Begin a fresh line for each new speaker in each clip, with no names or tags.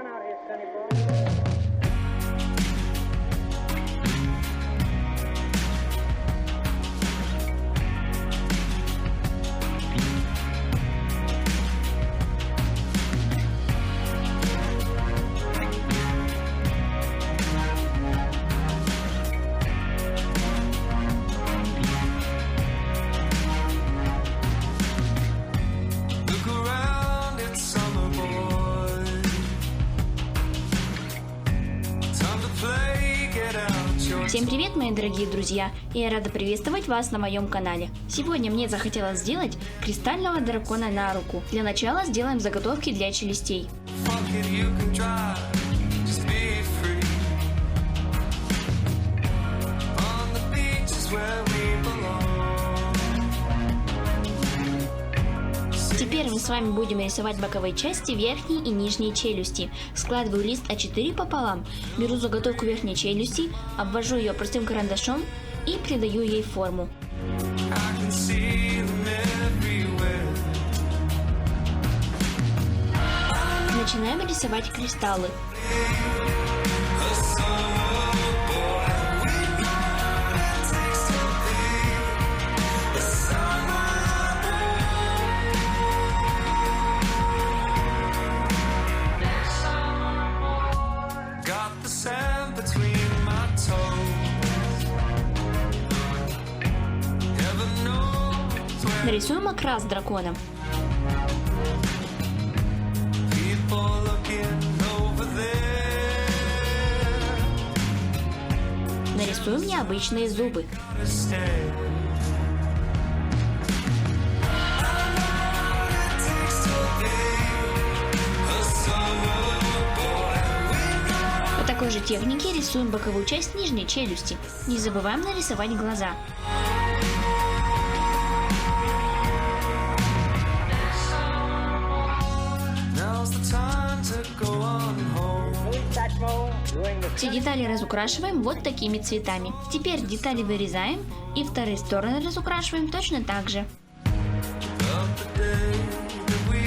fun out here, Sonny boy.
Всем привет, мои дорогие друзья, и я рада приветствовать вас на моем канале. Сегодня мне захотелось сделать кристального дракона на руку. Для начала сделаем заготовки для челюстей. Теперь мы с вами будем рисовать боковые части верхней и нижней челюсти. Складываю лист А4 пополам, беру заготовку верхней челюсти, обвожу ее простым карандашом и придаю ей форму. Начинаем рисовать кристаллы. Нарисуем окрас дракона. Нарисуем необычные зубы. По такой же технике рисуем боковую часть нижней челюсти. Не забываем нарисовать глаза. Все детали разукрашиваем вот такими цветами. Теперь детали вырезаем и вторые стороны разукрашиваем точно так же.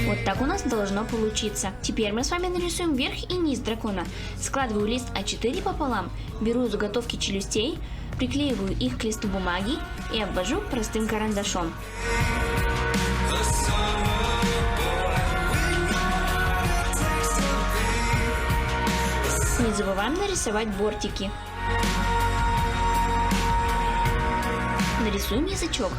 Вот так у нас должно получиться. Теперь мы с вами нарисуем верх и низ дракона. Складываю лист А4 пополам, беру заготовки челюстей, приклеиваю их к листу бумаги и обвожу простым карандашом. Не забываем нарисовать бортики. Нарисуем язычок.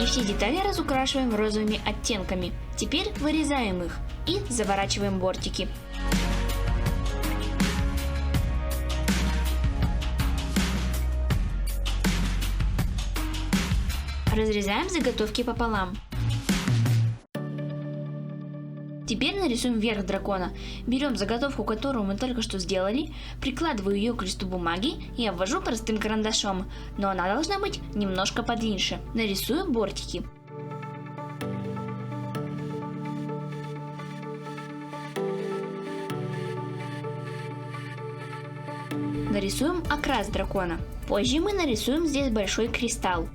И все детали разукрашиваем розовыми оттенками. Теперь вырезаем их и заворачиваем бортики. Разрезаем заготовки пополам. Теперь нарисуем верх дракона. Берем заготовку, которую мы только что сделали, прикладываю ее к листу бумаги и обвожу простым карандашом, но она должна быть немножко подлиннее. Нарисую бортики. Нарисуем окрас дракона. Позже мы нарисуем здесь большой кристалл.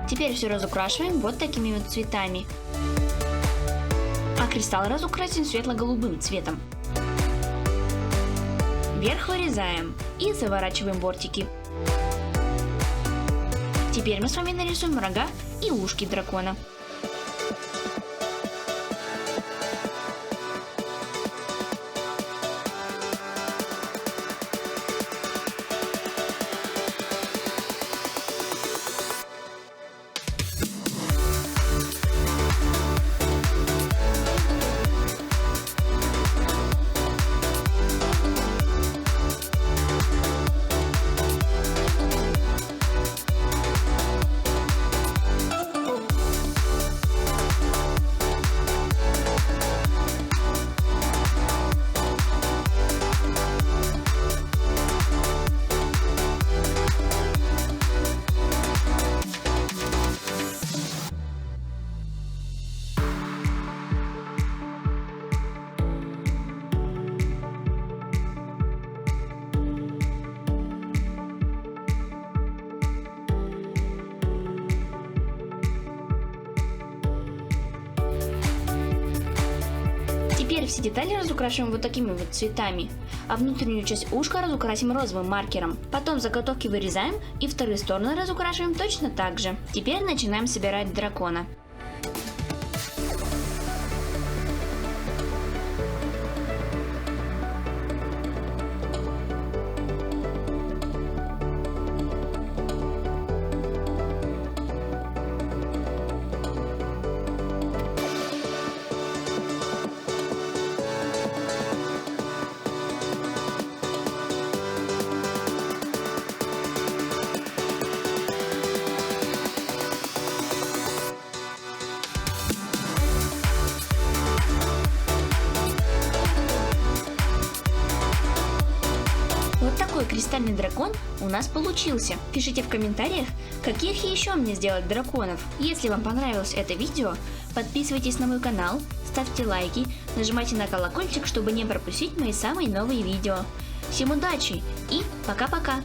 Теперь все разукрашиваем вот такими вот цветами. А кристалл разукрасим светло-голубым цветом. Вверх вырезаем и заворачиваем бортики. Теперь мы с вами нарисуем рога и ушки дракона. Теперь все детали разукрашиваем вот такими вот цветами, а внутреннюю часть ушка разукрасим розовым маркером. Потом заготовки вырезаем и вторые стороны разукрашиваем точно так же. Теперь начинаем собирать дракона. Вот такой кристальный дракон у нас получился. Пишите в комментариях, каких еще мне сделать драконов. Если вам понравилось это видео, подписывайтесь на мой канал, ставьте лайки, нажимайте на колокольчик, чтобы не пропустить мои самые новые видео. Всем удачи и пока-пока!